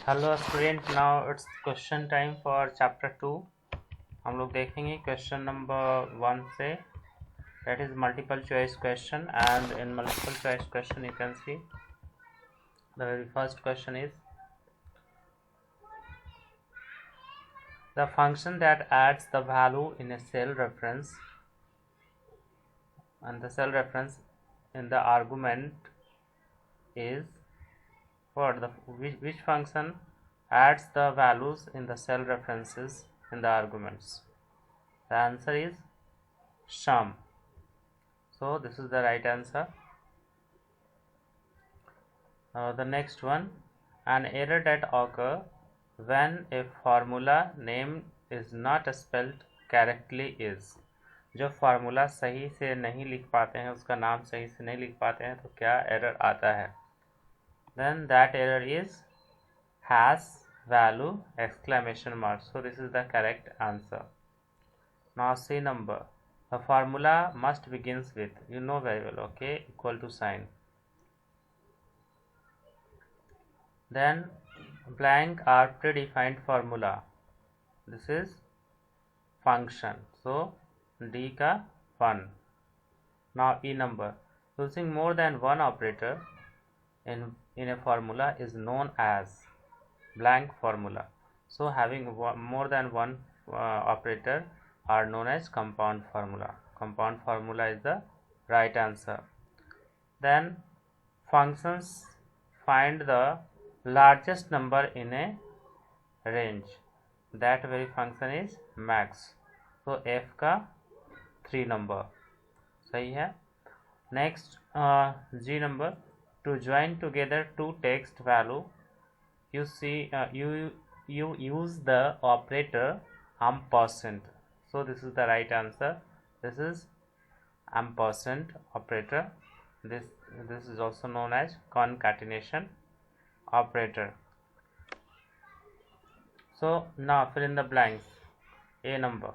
Hello student, now it's question time for chapter 2। हम लोग देखेंगे क्वेश्चन नंबर 1 से, that is multiple choice question. And in multiple choice question you can see the very first question is the function that adds the value in a cell reference and the cell reference in the argument is what the which function adds the values in the cell references in the arguments. The answer is sum. So this is the right answer. The next one, an error that occur when a formula name is not spelled correctly is, जो formula सही से नहीं लिख पाते हैं, उसका नाम सही से नहीं लिख पाते हैं, तो क्या एरर आता है? Then that error is has value exclamation mark. So this is the correct answer. Now C number, the formula must begins with, you know very well, okay, equal to sign. Then blank are predefined formula. This is function. So D ka 1. Now E number, using more than one operator in a formula is known as blank formula. So having more than one operator are known as compound formula. Compound formula is the right answer. Then functions find the largest number in a range. That very function is max. So f का 3 number सही है. Next G number, to join together two text value, you see you use the operator ampersand. So this is the right answer. This is ampersand operator. This is also known as concatenation operator. So now fill in the blanks. A number,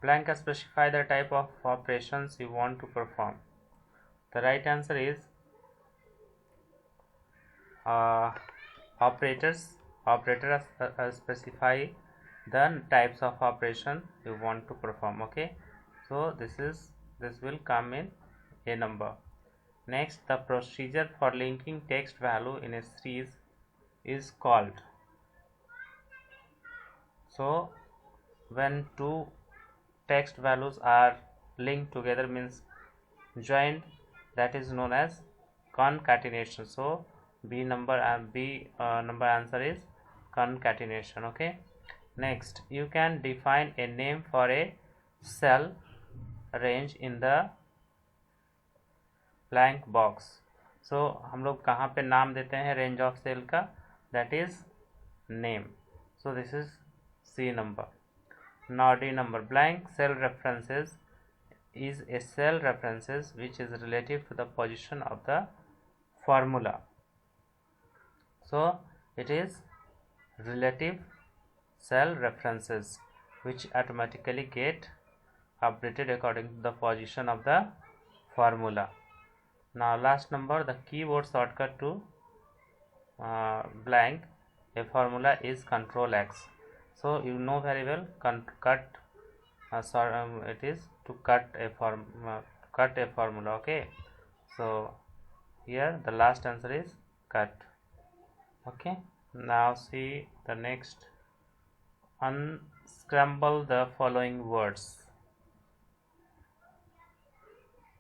blank specify the type of operations you want to perform. The right answer is operators specify the types of operation you want to perform. Okay, so this will come in A number. Next, the procedure for linking text value in a series is called. So when two text values are linked together, means joined, that is known as concatenation. So B number answer is concatenation. Okay, next you can define a name for a cell range in the blank box. So हम लोग कहाँ पे नाम देते हैं range of cell का? that is name. So this is C number. Now D number, blank cell references is a cell references which is relative to the position of the formula. So it is relative cell references which automatically get updated according to the position of the formula. Now last number, the keyboard shortcut to blank a formula is Control X. So you know very well, it is to cut a formula. Okay, so here the last answer is cut. Okay, now see the next. Unscramble the following words.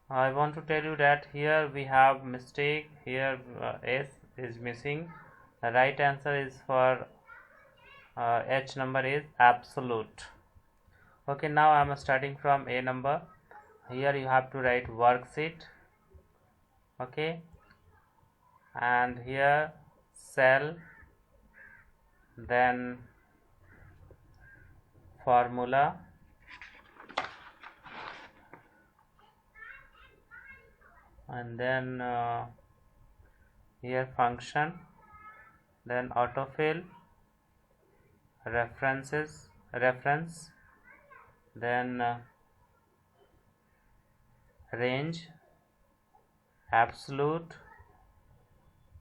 I want to tell you that here we have mistake. Here S is missing. The right answer is for H number is absolute. Okay, now I am starting from A number. Here you have to write worksheet. Okay, and here cell, then formula, and then here function, then autofill, reference, then range, absolute,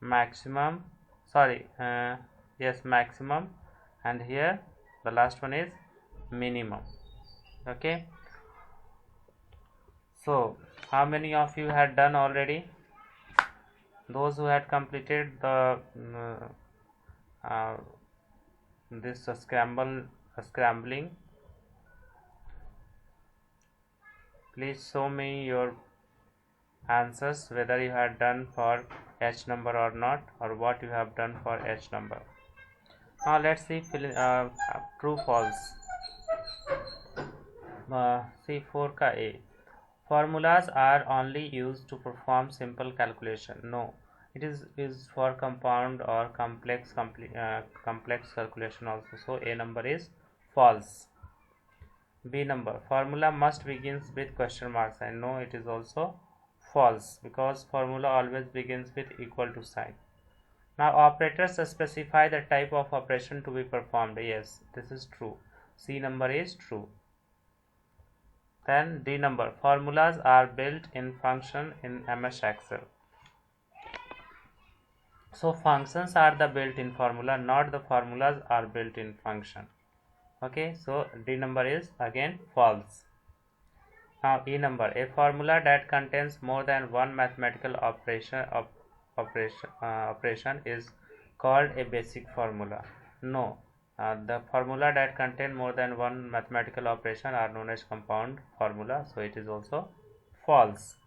maximum, sorry, yes, maximum, and here the last one is minimum. Okay, so how many of you had done already? Those who had completed the uh, this scrambling, please show me your answers, whether you had done for H number or not, or what you have done for H number. Now let's see true false. C4 का A. Formulas are only used to perform simple calculation. No, it is used for compound or complex calculation also. So A number is false. B number, formula must begins with question mark sign. No, it is also false, because formula always begins with equal to sign. Now operators specify the type of operation to be performed. Yes, this is true. C number is true. Then D number, formulas are built in function in MS Excel. So functions are the built-in formula, not the formulas are built in function. Okay, so D number is again false. Now E number, a formula that contains more than one mathematical operation is called a basic formula. No, the formula that contain more than one mathematical operation are known as compound formula, so it is also false.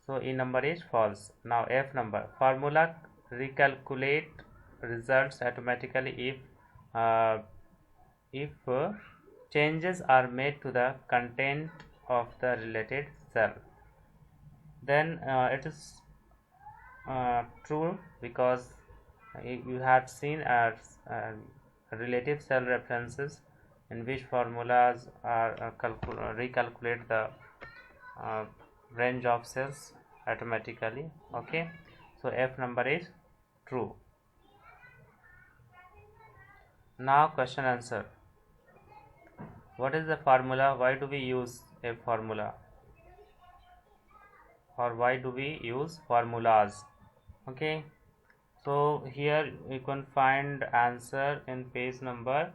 So E number is false. Now F number, formula recalculate results automatically if changes are made to the content of the related cell. Then it is true, because you have seen as relative cell references in which formulas are recalculate the range of cells automatically. Okay, so F number is true. Now question answer. What is the formula? Why do we use a formula, or why do we use formulas? Okay, so here you can find answer in page number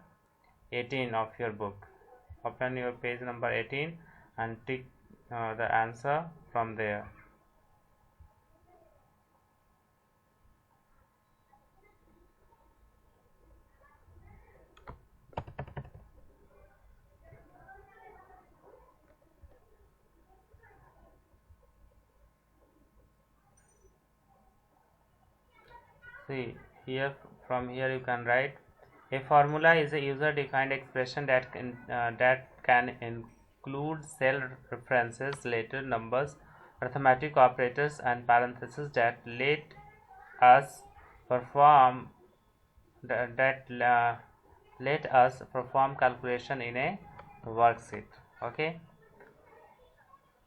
18 of your book. Open your page number 18 and tick the answer from there. See here, from here you can write, a formula is a user-defined expression that can include cell references, later numbers, arithmetic operators, and parentheses that let us perform calculation in a worksheet. Okay,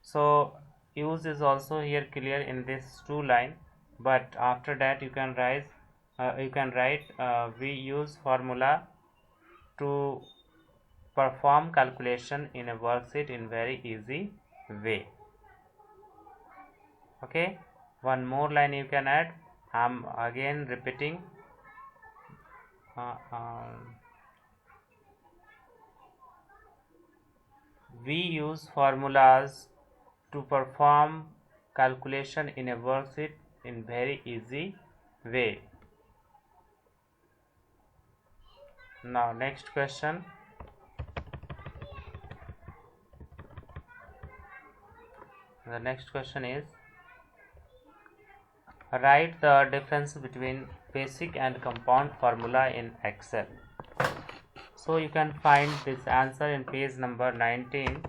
so use is also here clear in this two line, but after that you can write we use formula to perform calculation in a worksheet in very easy way. Okay, one more line you can add. I'm again repeating, we use formulas to perform calculation in a worksheet in very easy way. Now next question. The next question is, write the difference between basic and compound formula in Excel. So you can find this answer in page number 19.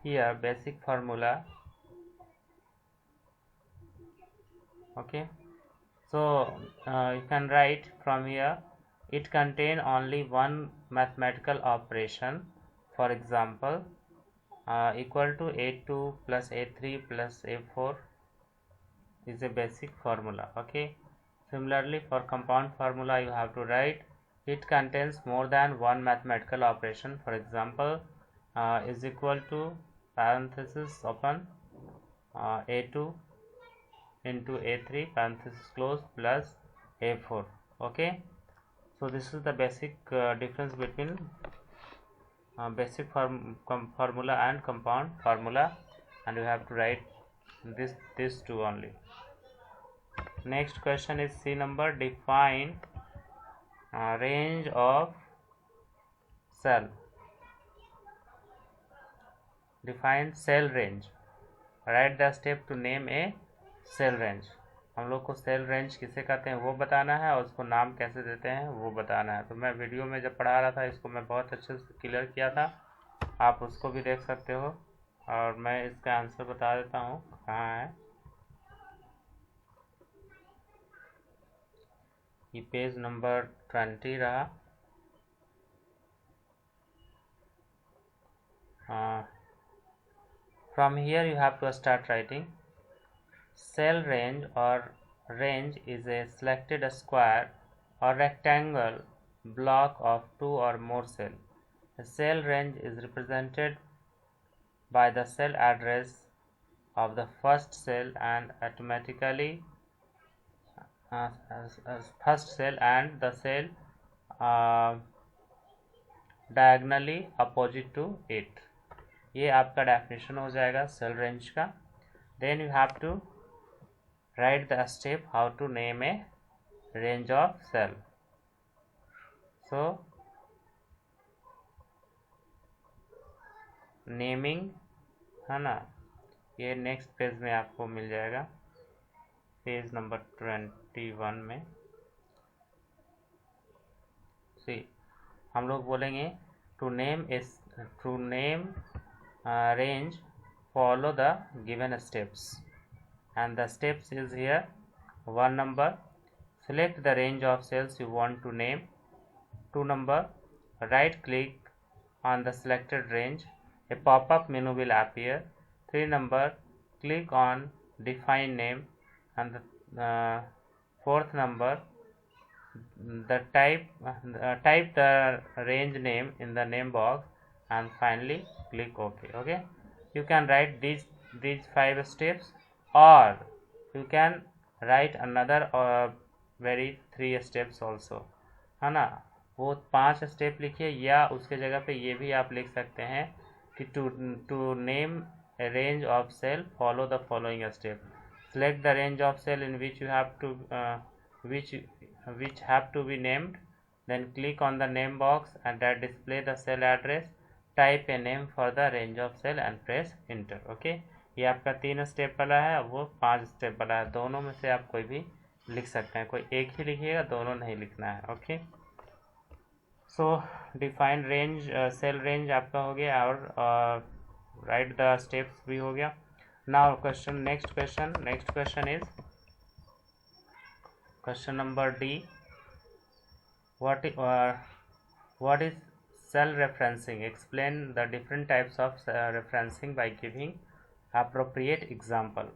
Here basic formula. Okay, so you can write from here, it contain only one mathematical operation. For example, equal to A2 plus A3 plus A4 is a basic formula. Okay, similarly for compound formula you have to write, it contains more than one mathematical operation. For example, is equal to parenthesis open A2 into A3 parenthesis close plus A4. Okay, so this is the basic difference between basic formula and compound formula, and you have to write this two only. Next question is C number. Define range of cell. Define cell range. Write the step to name a cell range. हम लोग को cell range किसे कहते हैं वो बताना है, और उसको नाम कैसे देते हैं वो बताना है। तो मैं वीडियो में जब पढ़ा रहा था इसको मैं बहुत अच्छे से क्लियर किया था, आप उसको भी देख सकते हो। और मैं इसका आंसर बता देता हूँ कहाँ है। ये पेज नंबर 20 रहा। From here you have to start writing. Cell range or range is a selected square or rectangle block of two or more cells. A cell range is represented by the cell address of the first cell and automatically first cell and the cell diagonally opposite to it. ये आपका definition हो जाएगा cell range का। Then you have to write the step how to name a range of cell. So naming है ना, ये next page में आपको मिल जाएगा, पेज नंबर 21 में। सी हम लोग बोलेंगे to name range follow the given steps, and the steps is here. 1 number, select the range of cells you want to name. 2 number, right click on the selected range, a pop-up menu will appear. 3 number, click on define name, and the 4th number, type the range name in the name box, and finally click OK. Okay, you can write these 5 steps, or you can write another very 3 steps also, है ना। वो 5 step लिखिए, या उसके जगह पे ये भी आप लिख सकते हैं कि to name a range of cell follow the following step. Select the range of cell in which you have to which have to be named, then click on the name box and that display the cell address. Type a name for the range of cell and press enter. Okay, ये आपका 3 step वाला है, वो 5 step वाला है। दोनों में से आप कोई भी लिख सकते हैं, कोई एक ही लिखिएगा, दोनों नहीं लिखना है। Okay, so define range cell range आपका हो गया, और राइट द स्टेप्स भी हो गया। Now question, next question is question number D. what is cell referencing? Explain the different types of referencing by giving appropriate example.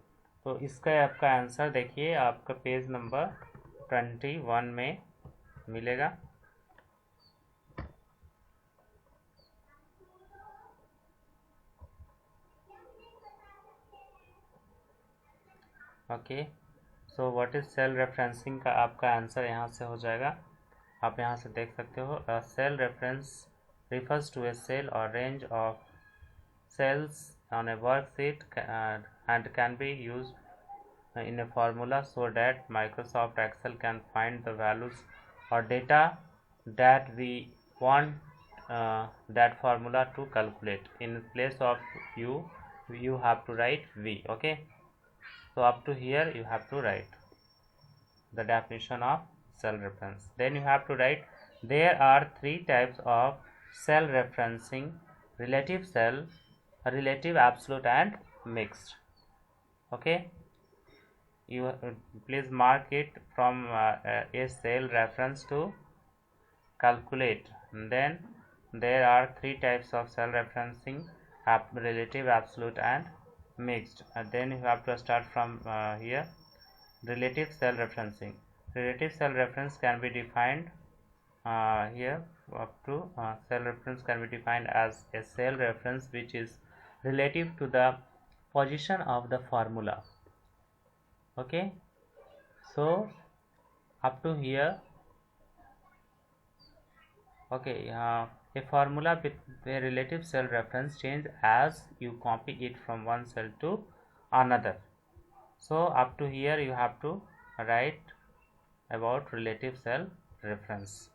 तो इसका आपका आंसर देखिए, आपका पेज नंबर 21 में मिलेगा। Okay, so what is cell referencing का आपका answer यहाँ से हो जाएगा, आप यहाँ से देख सकते हो। Cell reference refers to a cell or range of cells on a worksheet and can be used in a formula so that Microsoft Excel can find the values or data that we want that formula to calculate. In place of you have to write V. Okay, so up to here you have to write the definition of cell reference. Then you have to write there are 3 types of cell referencing: relative cell, relative, absolute and mixed. Okay, you please mark it from a cell reference to calculate. And then there are 3 types of cell referencing: relative, absolute and mixed. And then you have to start from here. Relative cell referencing. Relative cell reference can be defined here up to cell reference can be defined as a cell reference which is relative to the position of the formula. Okay, so up to here. Okay, a formula with a relative cell reference change as you copy it from one cell to another. So up to here you have to write about relative cell reference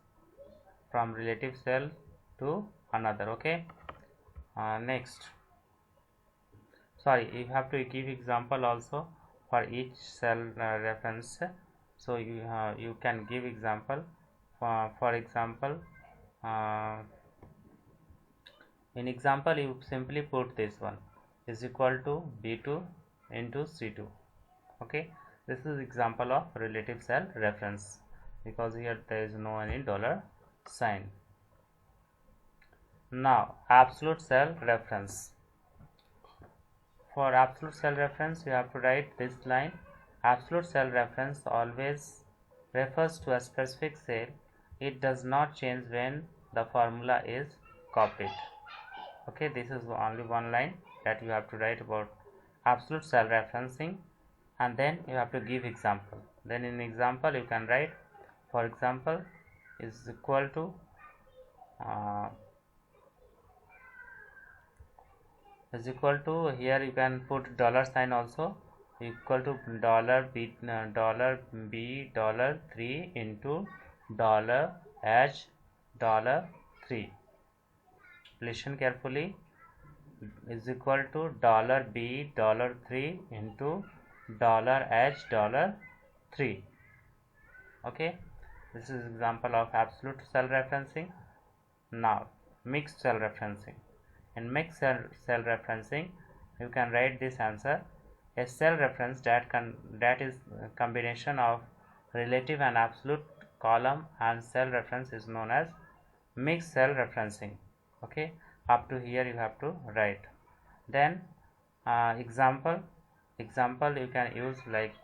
from relative cell to another. Okay, next, sorry, you have to give example also for each cell reference. So you can give example. For example, in example you simply put this one is equal to B2 into C2. Okay, this is example of relative cell reference because here there is no any dollar sign. Now absolute cell reference. For absolute cell reference you have to write this line: absolute cell reference always refers to a specific cell. It does not change when the formula is copied. Okay, this is only one line that you have to write about absolute cell referencing, and then you have to give example. Then in example you can write, for example, is equal to here you can put dollar sign also, equal to $B$3 into $H$3. Listen carefully, is equal to $B$3 into $H$3. Okay, this is example of absolute cell referencing. Now mixed cell referencing. In mixed cell referencing you can write this answer: a cell reference that is a combination of relative and absolute column and cell reference is known as mixed cell referencing. Okay, up to here you have to write. Then example you can use like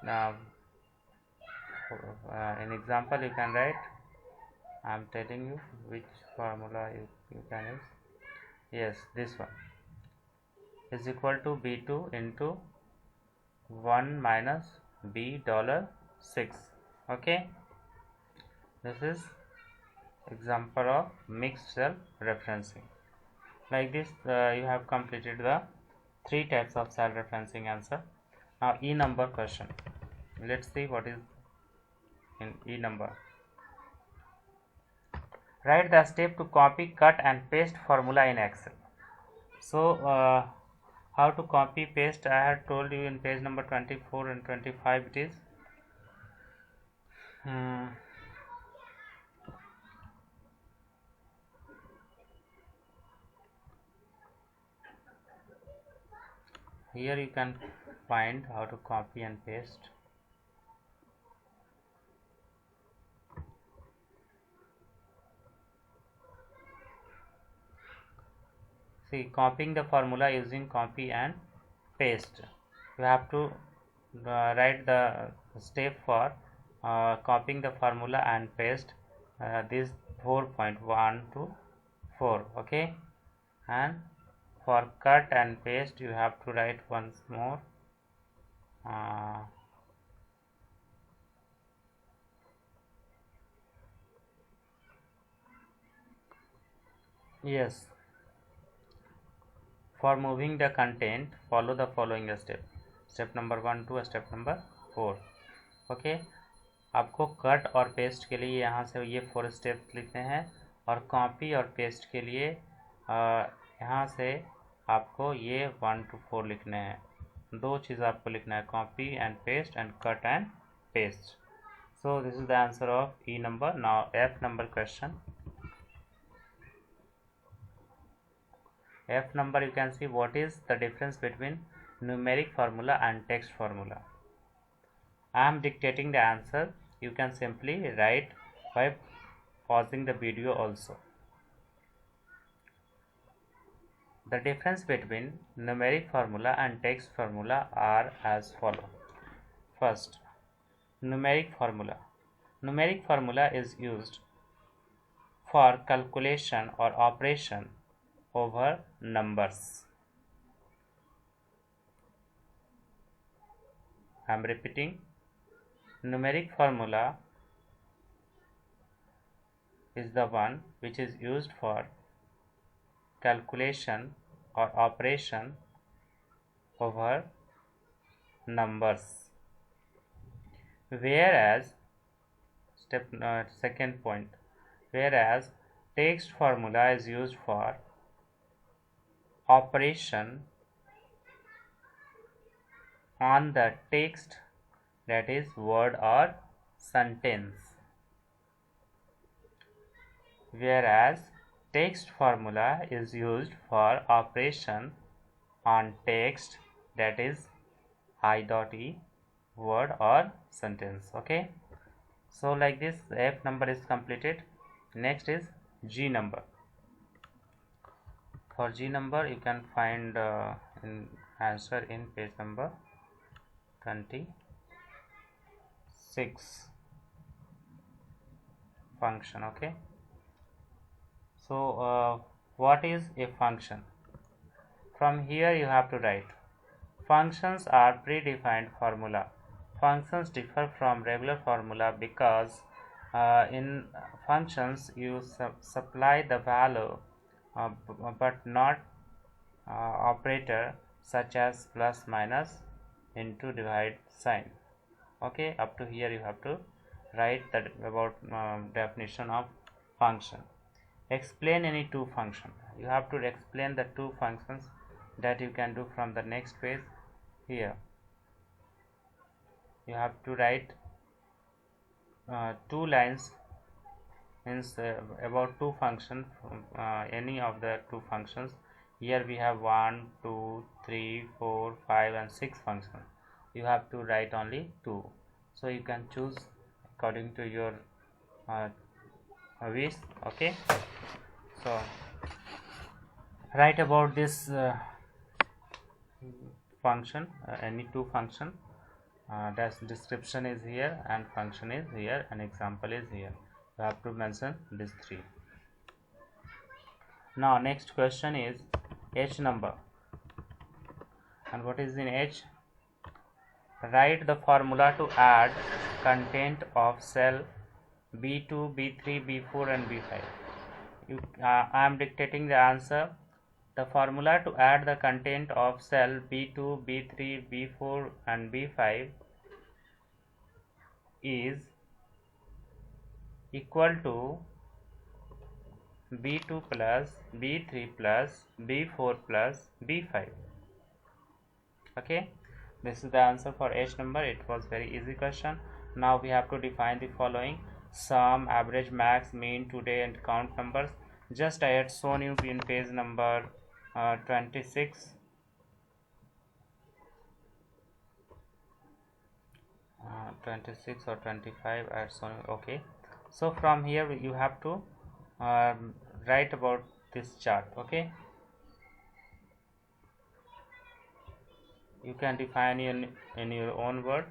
in example you can write, I am telling you which formula you can use. Yes, this one is equal to B2 into 1 minus $B$6. Okay, this is example of mixed cell referencing. Like this you have completed the 3 types of cell referencing answer. Now E number question. Let's see what is in E number. Write the step to copy, cut and paste formula in Excel. So how to copy paste I had told you in page number 24 and 25 it is. Here you can find how to copy and paste. See, copying the formula using copy and paste. You have to write the step for copying the formula and paste this 4.1 to 4. Okay, and for cut and paste you have to write once more yes, for moving the content follow the following step. Step number 1 to step number 4. Okay, आपको cut और paste के लिए यहाँ से ये 4 steps लिखने हैं और कॉपी और पेस्ट के लिए यहाँ से आपको ये 1 to 4 लिखने हैं. 2 चीज़ आपको लिखना है, copy and paste and cut and paste. So this is the answer of E number. Now F number question. F number, you can see what is the difference between numeric formula and text formula. I am dictating the answer. You can simply write by pausing the video also. The difference between numeric formula and text formula are as follow. First, numeric formula. Numeric formula is used for calculation or operation over numbers. I am repeating, numeric formula is the one which is used for calculation or operation over numbers, whereas second point, whereas text formula is used for operation on the text, that is word or sentence, whereas text formula is used for operation on text, that is I.E, word or sentence. Okay, so like this F number is completed. Next is G number. For G number you can find answer in page number 26. Function. Okay, so what is a function? From here you have to write functions are predefined formula. Functions differ from regular formula because in functions you supply the value but not operator such as plus, minus, into, divide sign. Okay, up to here you have to write that about definition of function. Explain any two function. You have to explain the two functions. That you can do from the next page. Here you have to write 2 lines, means about two functions, any of the two functions. Here we have 1, 2, 3, 4, 5 and 6 functions. You have to write only 2, so you can choose according to your wish. Okay, so write about this function, any two function. That description is here and function is here and example is here. You have to mention these 3. Now next question is H number. And what is in H? Write the formula to add content of cell B2, B3, B4 and B5. I am dictating the answer. The formula to add the content of cell B2, B3, B4 and B5 is equal to B2 plus B3 plus B4 plus B5. Okay, this is the answer for H number. It was very easy question. Now we have to define the following: sum, average, max, mean, today and count numbers. Just I had shown you in page number 26. 26 or 25 I had shown you. Okay, so from here you have to write about this chart. Okay, you can define in your own word,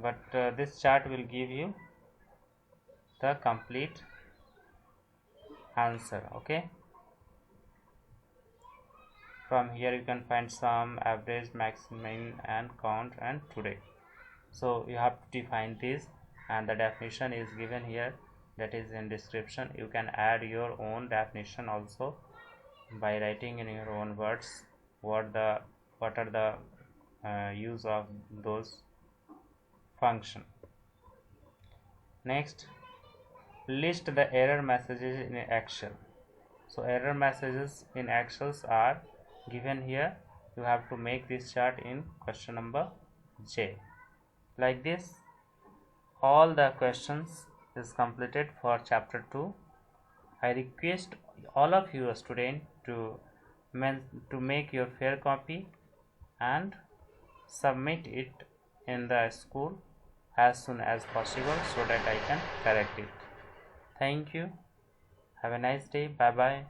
but this chart will give you the complete answer. Okay, from here you can find sum, average, max, mean and count and today. So you have to define this, and the definition is given here, that is in description. You can add your own definition also by writing in your own words what are the use of those function. Next, list the error messages in Excel. So error messages in Excel are given here. You have to make this chart in question number J. Like this, all the questions is completed for chapter 2. I request all of you students to make your fair copy and submit it in the school as soon as possible so that I can correct it. Thank you. Have a nice day. Bye bye.